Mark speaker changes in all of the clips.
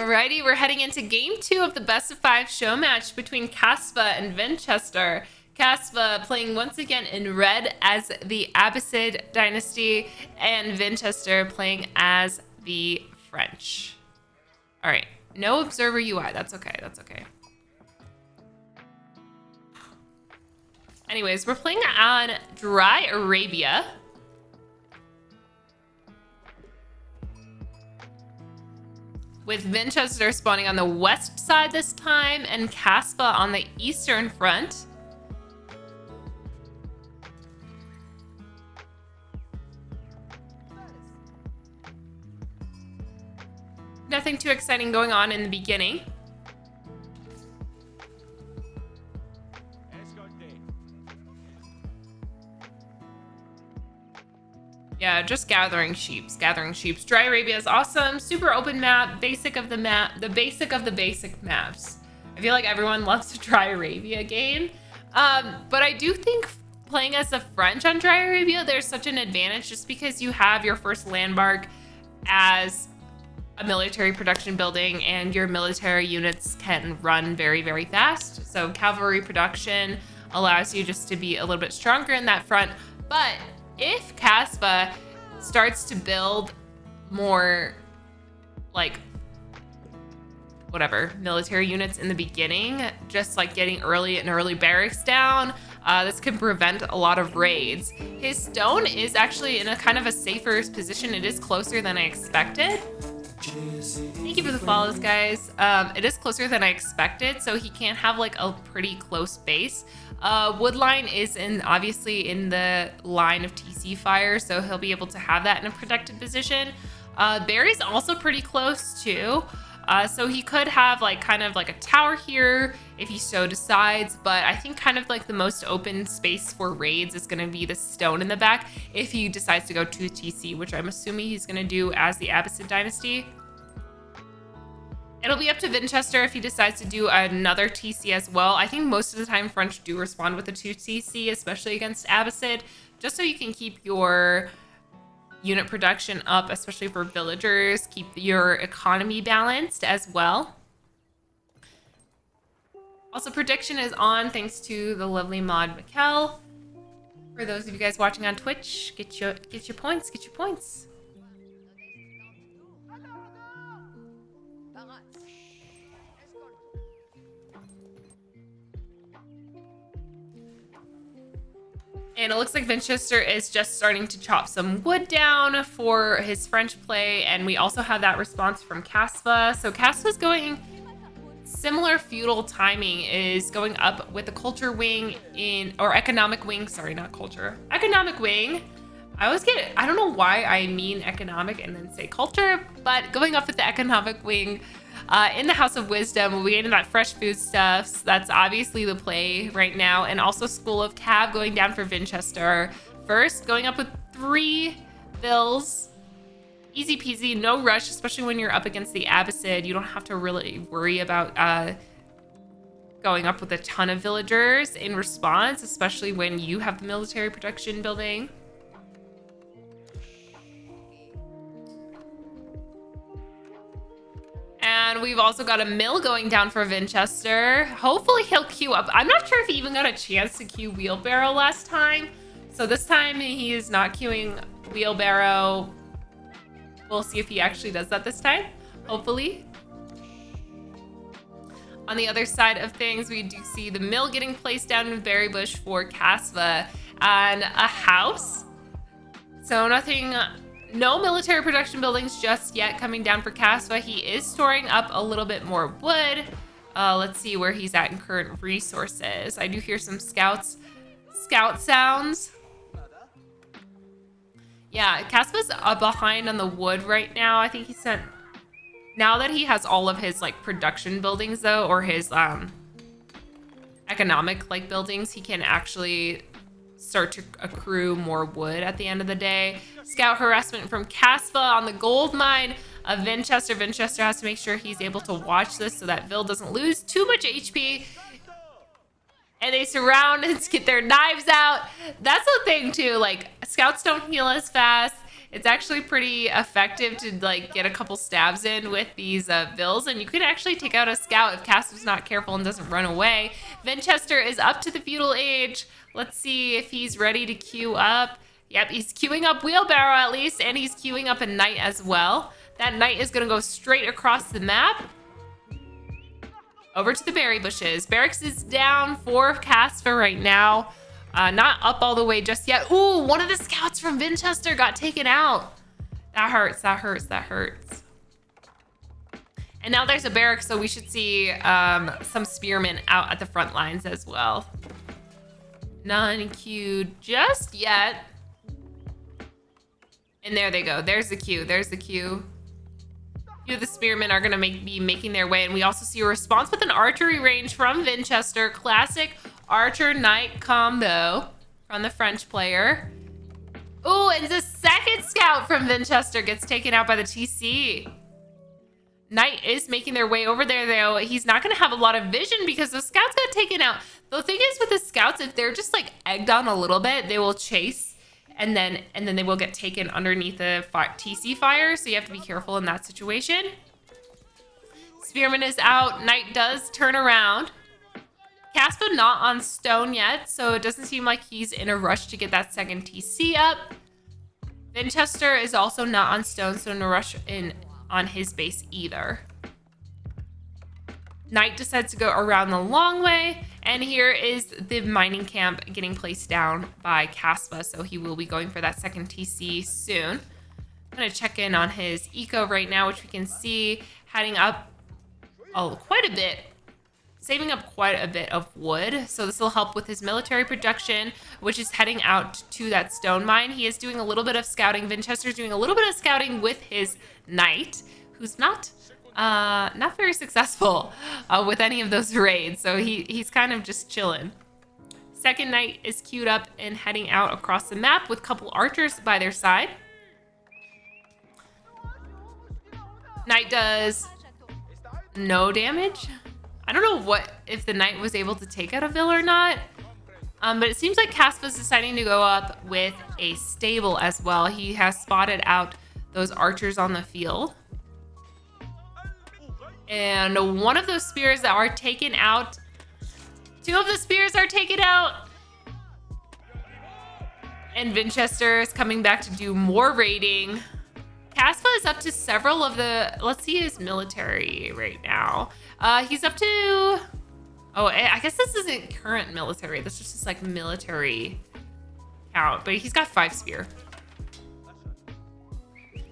Speaker 1: Alrighty, we're heading into game 2 of the best of 5 show match between Kasva and Vinchester. Kasva playing once again in red as the Abbasid dynasty, and Vinchester playing as the French. Alright, no observer UI, that's okay, that's okay. Anyways, we're playing on Dry Arabia. With Vinchester spawning on the west side this time and Kasva on the eastern front. Nothing too exciting going on in the beginning. Yeah, just gathering sheeps. Dry Arabia is awesome. Super open map, basic of the map, the basic of the basic maps. I feel like everyone loves a Dry Arabia game. But I do think playing as the French on Dry Arabia, there's such an advantage just because you have your first landmark as a military production building and your military units can run very, very fast. So cavalry production allows you just to be a little bit stronger in that front. But if Kasva starts to build more, like, whatever, military units in the beginning, just like getting early barracks down, this can prevent a lot of raids. His stone is actually in a kind of a safer position. It is closer than I expected. Thank you for the follows, guys. It is closer than I expected, so he can have like a pretty close base. Woodline is obviously in the line of TC fire, so he'll be able to have that in a protected position. Barry's also pretty close too, so he could have like kind of like a tower here if he so decides, but I think kind of like the most open space for raids is going to be the stone in the back if he decides to go to TC, which I'm assuming he's going to do as the Abbasid dynasty. It'll be up to Vinchester if he decides to do another TC as well. I think most of the time French do respond with a 2 TC, especially against Abbasid, just so you can keep your unit production up, especially for villagers, keep your economy balanced as well. Also, prediction is on thanks to the lovely mod Mikkel. For those of you guys watching on Twitch, get your points, get your points. And it looks like Vinchester is just starting to chop some wood down for his French play. And we also have that response from Kasva. So Kasva's going similar feudal timing, is going up with the culture wing or economic wing. Sorry, not culture. Economic wing. I always get it. I don't know why I mean economic and then say culture, but going up with the economic wing in the House of Wisdom, we'll be getting that fresh foodstuffs. That's obviously the play right now. And also School of Cav going down for Vinchester. First, going up with 3 bills. Easy peasy, no rush, especially when you're up against the Abbasid. You don't have to really worry about going up with a ton of villagers in response, especially when you have the military production building. And we've also got a mill going down for Vinchester. Hopefully he'll queue up. I'm not sure if he even got a chance to queue wheelbarrow last time. So this time he is not queuing wheelbarrow. We'll see if he actually does that this time, hopefully. On the other side of things, we do see the mill getting placed down in Berry Bush for Kasva and a house. So no military production buildings just yet coming down for Kasva. He is storing up a little bit more wood. Let's see where he's at in current resources. I do hear some scout sounds. Yeah, Kasva's behind on the wood right now. I think now that he has all of his like production buildings though, or his economic like buildings, he can actually start to accrue more wood at the end of the day. Scout harassment from Kasva on the gold mine of Vinchester. Vinchester has to make sure he's able to watch this so that Vil doesn't lose too much HP. And they surround and get their knives out. That's the thing too, like scouts don't heal as fast. It's actually pretty effective to like get a couple stabs in with these vills, and you could actually take out a scout if Kasva's not careful and doesn't run away. Vinchester is up to the feudal age. Let's see if he's ready to queue up. Yep, he's queuing up wheelbarrow at least, and he's queuing up a knight as well. That knight is gonna go straight across the map over to the berry bushes. Barracks is down for Kasva right now. Not up all the way just yet. Ooh, one of the scouts from Vinchester got taken out. That hurts, that hurts, that hurts. And now there's a barracks, so we should see some spearmen out at the front lines as well. None queued just yet. And there they go. There's the queue. There's the queue. Few of the spearmen are gonna be making their way, and we also see a response with an archery range from Vinchester. Classic archer knight combo from the French player. Oh, and the second scout from Vinchester gets taken out by the TC. Knight is making their way over there though. He's not gonna have a lot of vision because the scouts got taken out. The thing is with the scouts, if they're just like egged on a little bit, they will chase. And then they will get taken underneath the TC fire, so you have to be careful in that situation. Spearman is out. Knight does turn around. Kasva not on stone yet, so it doesn't seem like he's in a rush to get that second TC up. Vinchester is also not on stone, so no rush in on his base either. Knight decides to go around the long way, and here is the mining camp getting placed down by Kasva, so he will be going for that second TC soon. I'm gonna check in on his eco right now, which we can see heading up quite a bit, saving up quite a bit of wood. So this will help with his military production, which is heading out to that stone mine. He is doing a little bit of scouting. Vinchester's doing a little bit of scouting with his knight, who's not very successful with any of those raids, so he's kind of just chilling. Second knight is queued up and heading out across the map with a couple archers by their side. Knight does no damage. I don't know if the knight was able to take out a vill or not, but it seems like Kasva's deciding to go up with a stable as well. He has spotted out those archers on the field. And one of those spears that are taken out. Two of the spears are taken out. And Vinchester is coming back to do more raiding. Kasva is up to several of the, let's see his military right now. He's up to, oh, I guess this isn't current military. This is just like military count, but he's got 5 spear.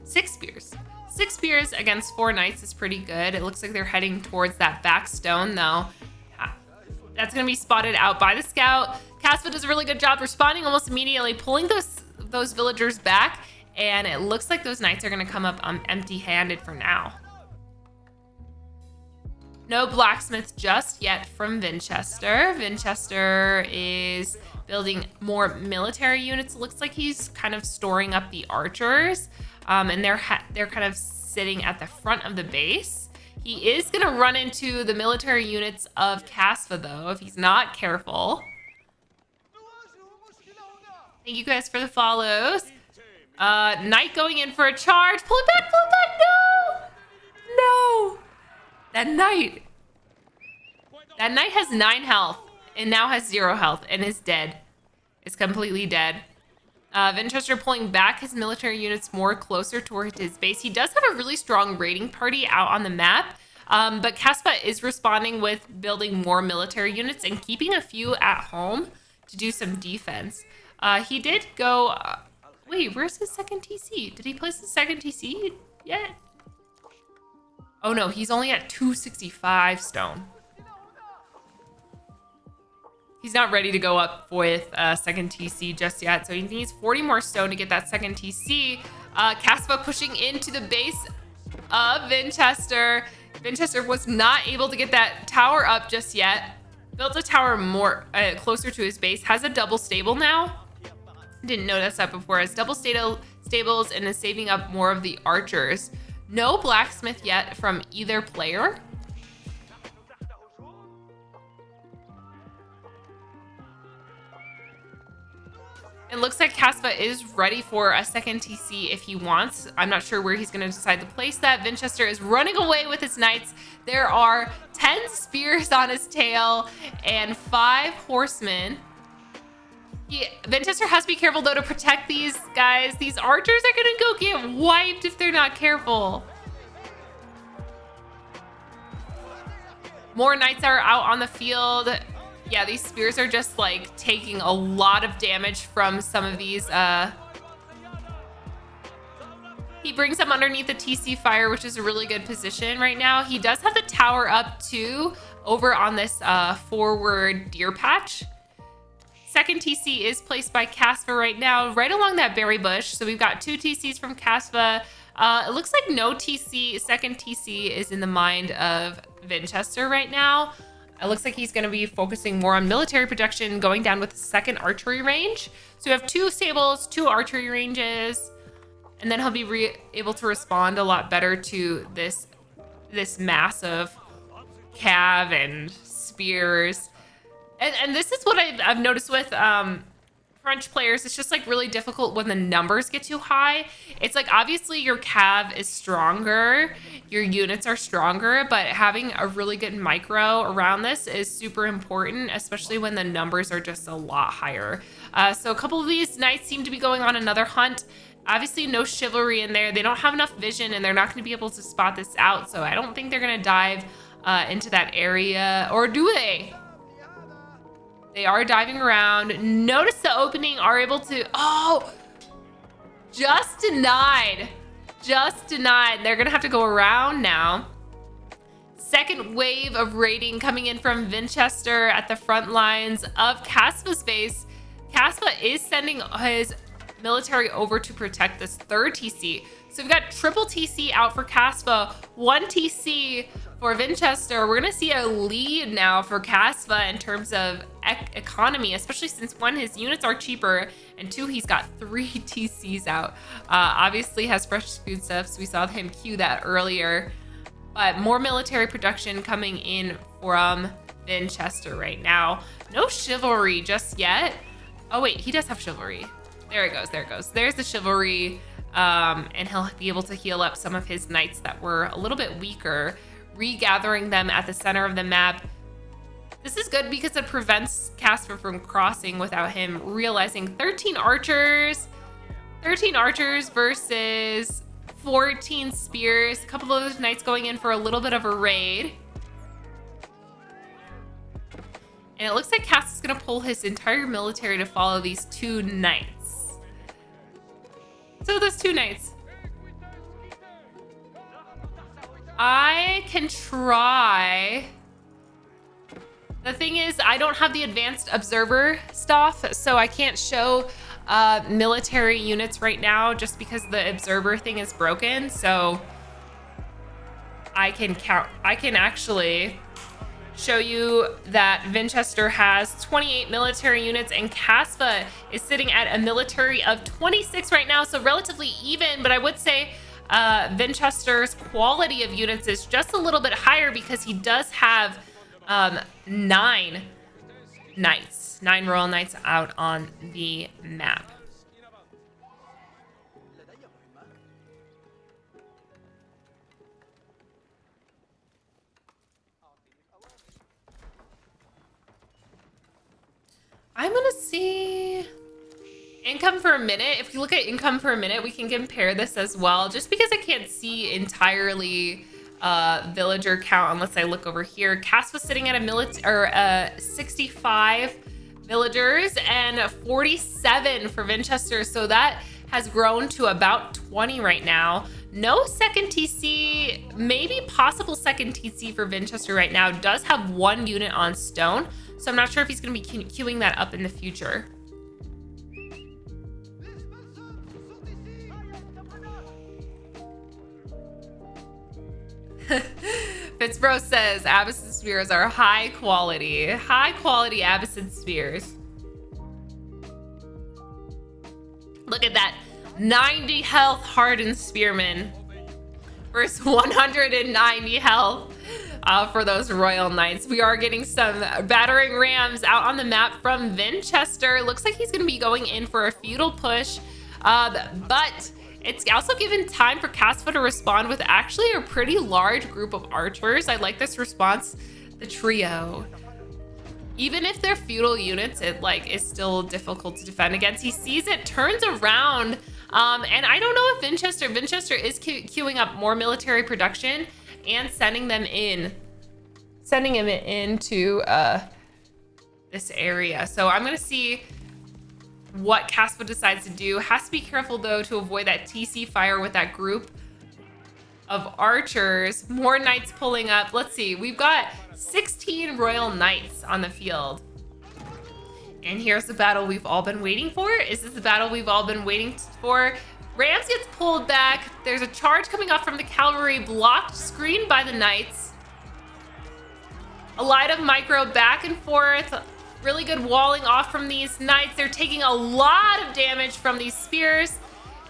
Speaker 1: 6 spears. 6 spears against 4 knights is pretty good. It looks like they're heading towards that back stone though. That's gonna be spotted out by the scout. Kasva does a really good job responding almost immediately, pulling those villagers back, and it looks like those knights are gonna come up empty-handed for now. No blacksmith just yet from Vinchester. Vinchester is building more military units. It looks like he's kind of storing up the archers. And they're kind of sitting at the front of the base. He is gonna run into the military units of Kasva though, if he's not careful. Thank you guys for the follows. Knight going in for a charge. Pull it back, no! No! That knight has 9 health and now has 0 health and is dead. Is completely dead. Vinchester pulling back his military units more closer towards his base. He does have a really strong raiding party out on the map, but Kasva is responding with building more military units and keeping a few at home to do some defense. He did go, wait, where's his second TC? Did he place the second TC yet? Oh no, he's only at 265 stone. He's not ready to go up with a second TC just yet, so he needs 40 more stone to get that second TC. Kasva pushing into the base of Vinchester. Vinchester was not able to get that tower up just yet. Built a tower more closer to his base. Has a double stable now. Didn't notice that before. Has double stables and is saving up more of the archers. No blacksmith yet from either player. It looks like Kasva is ready for a second TC if he wants. I'm not sure where he's going to decide to place that. Vinchester is running away with his knights. There are 10 spears on his tail and 5 horsemen. Vinchester has to be careful, though, to protect these guys. These archers are going to go get wiped if they're not careful. More knights are out on the field. Yeah, these spears are just like taking a lot of damage from some of these. He brings them underneath the TC fire, which is a really good position right now. He does have the tower up too over on this forward deer patch. Second TC is placed by Kasva right now, right along that berry bush. So we've got 2 TCs from Kasva. It looks like no TC, second TC is in the mind of Vinchester right now. It looks like he's going to be focusing more on military production, going down with the second archery range. So we have 2 stables, 2 archery ranges, and then he'll be able to respond a lot better to this mass of cav and spears. And this is what I've noticed with French players. It's just like really difficult when the numbers get too high. It's like obviously your cav is stronger, your units are stronger, but having a really good micro around this is super important, especially when the numbers are just a lot higher. So a couple of these knights seem to be going on another hunt. Obviously no chivalry in there. They don't have enough vision and they're not going to be able to spot this out. So I don't think they're going to dive into that area, or do they? They are diving around. Notice the opening, are able to, oh, just denied. Just denied. They're gonna have to go around now. Second wave of raiding coming in from Vinchester at the front lines of Kasva's base. Kasva is sending his military over to protect this third TC. So we've got triple TC out for Kasva, 1 TC for Vinchester. We're gonna see a lead now for Kasva in terms of economy, especially since 1, his units are cheaper, and 2, he's got 3 TCs out. Obviously has fresh foodstuffs. We saw him queue that earlier, but more military production coming in from Vinchester right now. No chivalry just yet. Oh wait, he does have chivalry. There it goes, there it goes. There's the chivalry, and he'll be able to heal up some of his knights that were a little bit weaker, regathering them at the center of the map. This is good because it prevents Kasva from crossing without him realizing. 13 archers versus 14 spears. A couple of those knights going in for a little bit of a raid. And it looks like Kasva's gonna pull his entire military to follow these 2 knights. So those 2 knights. I can try. The thing is, I don't have the advanced observer stuff, so I can't show military units right now just because the observer thing is broken. So I can actually show you that Vinchester has 28 military units and Kasva is sitting at a military of 26 right now, so relatively even. But I would say Vinchester's quality of units is just a little bit higher because he does have 9 knights, 9 royal knights out on the map. I'm gonna see income per minute. If you look at income per minute, we can compare this as well, just because I can't see entirely villager count unless I look over here. Kasva's sitting at a 65 villagers and 47 for Vinchester, so that has grown to about 20 right now. No second TC, maybe possible second TC for Vinchester right now. Does have 1 unit on stone, so I'm not sure if he's going to be queuing that up in the future. Fitzbro says Abyssal spears are high quality Abyssal spears. Look at that, 90 health hardened spearman versus 190 health for those Royal Knights. We are getting some battering rams out on the map from Vinchester. Looks like he's going to be going in for a feudal push, but it's also given time for Kasva to respond with actually a pretty large group of archers. I like this response, the trio. Even if they're feudal units, it is still difficult to defend against. He sees it, turns around, and I don't know if Vinchester is queuing up more military production and sending him into this area. So I'm gonna see what Kasva decides to do. Has to be careful though to avoid that TC fire with that group of archers. More knights pulling up. Let's see, we've got 16 Royal Knights on the field. And here's the battle we've all been waiting for. Is this the battle we've all been waiting for? Rams gets pulled back. There's a charge coming off from the cavalry, blocked, screened by the knights. A light of micro back and forth. Really good walling off from these knights. They're taking a lot of damage from these spears.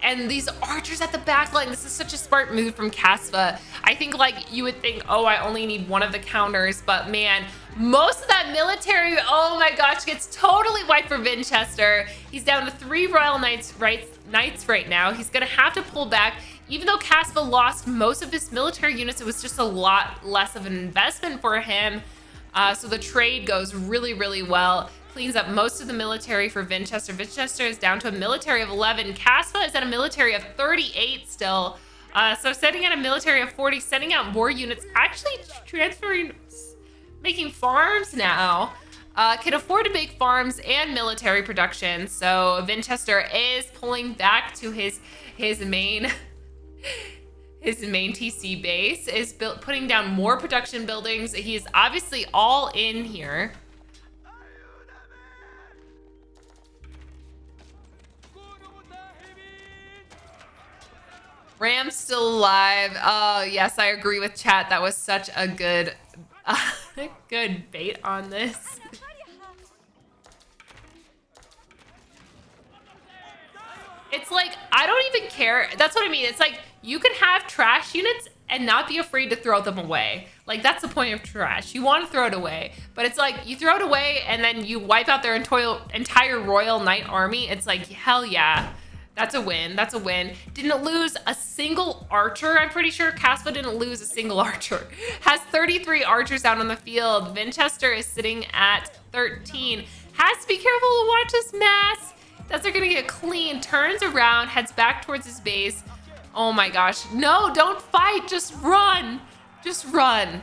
Speaker 1: And these archers at the back line, this is such a smart move from Kasva. I think you would think, oh, I only need one of the counters, but man, most of that military, oh my gosh, gets totally wiped for Vinchester. He's down to 3 Royal Knights right now. He's gonna have to pull back. Even though Kasva lost most of his military units, it was just a lot less of an investment for him. So the trade goes really, really well. Cleans up most of the military for Vinchester. Vinchester is down to a military of 11. Kasva is at a military of 38 still. So sitting at a military of 40, sending out more units, actually transferring, making farms now. Can afford to make farms and military production. So Vinchester is pulling back to his main TC base, is putting down more production buildings. He is obviously all in here. Ram's still alive. Oh, yes, I agree with chat. That was such a good good bait on this. It's I don't even care. That's what I mean. It's you can have trash units and not be afraid to throw them away. That's the point of trash. You want to throw it away. But it's you throw it away and then you wipe out their entire Royal Knight army. It's hell yeah. That's a win. That's a win. Didn't lose a single archer. I'm pretty sure Kasva didn't lose a single archer. Has 33 archers out on the field. Vinchester is sitting at 13. Has to be careful to watch this mass. That's gonna get clean. Turns around, heads back towards his base. Oh my gosh. No, don't fight. Just run. Just run.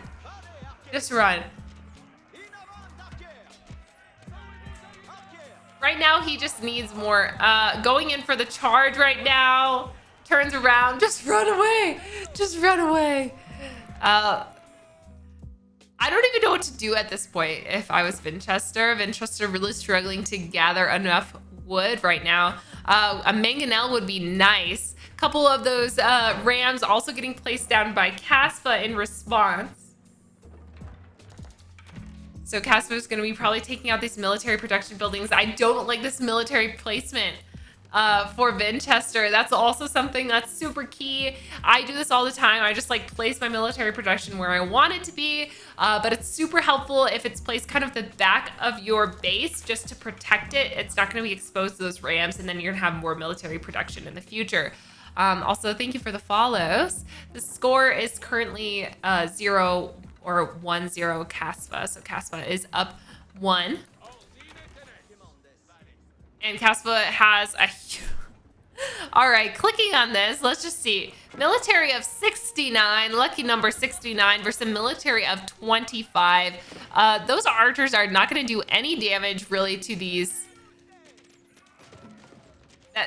Speaker 1: Just run. Right now, he just needs more. Going in for the charge right now. Turns around. Just run away. Just run away. I don't even know what to do at this point if I was Vinchester. Vinchester really struggling to gather enough wood right now. A mangonel would be nice. A couple of those rams also getting placed down by Kasva in response. So Kasva is going to be probably taking out these military production buildings. I don't like this military placement for Vinchester. That's also something that's super key. I do this all the time. I just place my military production where I want it to be, but it's super helpful if it's placed kind of the back of your base just to protect it. It's not going to be exposed to those rams, and then you're going to have more military production in the future. Also, thank you for the follows. The score is currently 0 or 1-0 Kasva. So Kasva is up 1. And Kasva has a all right, clicking on this, let's just see. Military of 69, lucky number 69 versus a military of 25. Those archers are not going to do any damage really to these.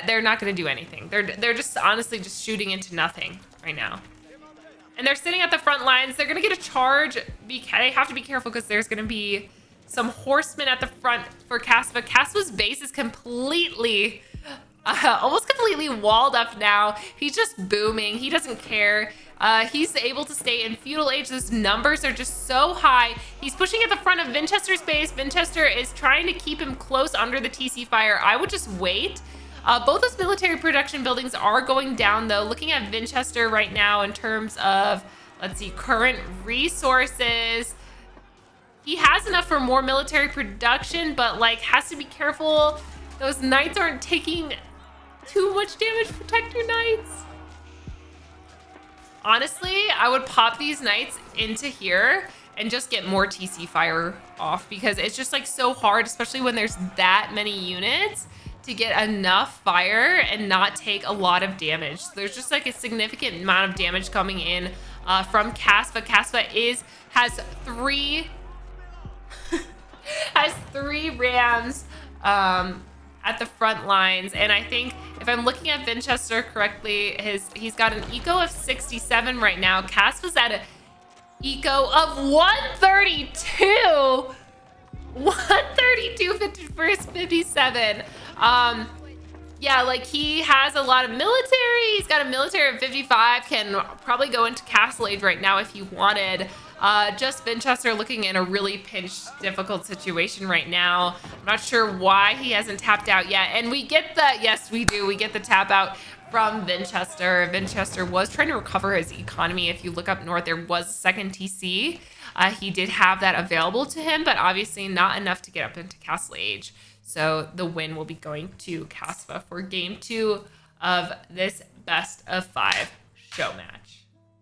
Speaker 1: They're not going to do anything. They're just honestly just shooting into nothing right now. And they're sitting at the front lines. They're going to get a charge. They have to be careful because there's going to be some horsemen at the front for Kasva. Kasva's base is completely, almost completely walled up now. He's just booming. He doesn't care. He's able to stay in feudal age. Those numbers are just so high. He's pushing at the front of Vinchester's base. Vinchester is trying to keep him close under the TC fire. I would just wait. Both those military production buildings are going down though. Looking at Vinchester right now in terms of, Let's see, current resources. He has enough for more military production, but like has to be careful. Those knights aren't taking too much damage, protector knights. Honestly, I would pop these knights into here and just get more TC fire off because it's just like so hard, especially when there's that many units, to get enough fire and not take a lot of damage. So there's just like a significant amount of damage coming in from Kasva. Kasva has three rams at the front lines, and I think if I'm looking at Vinchester correctly, he's got an eco of 67 right now. Kasva's at an eco of 132. 132 versus 57. Yeah, like he has a lot of military. He's got a military of 55, can probably go into Castle Age right now if he wanted. Just Vinchester looking in a really pinched, difficult situation right now. I'm not sure why he hasn't tapped out yet. And we get the, yes, we do. We get the tap out from Vinchester. Vinchester was trying to recover his economy. If you look up north, there was a second TC. He did have that available to him, but obviously not enough to get up into Castle Age. So the win will be going to Kasva for game 2 of this best of 5 show match.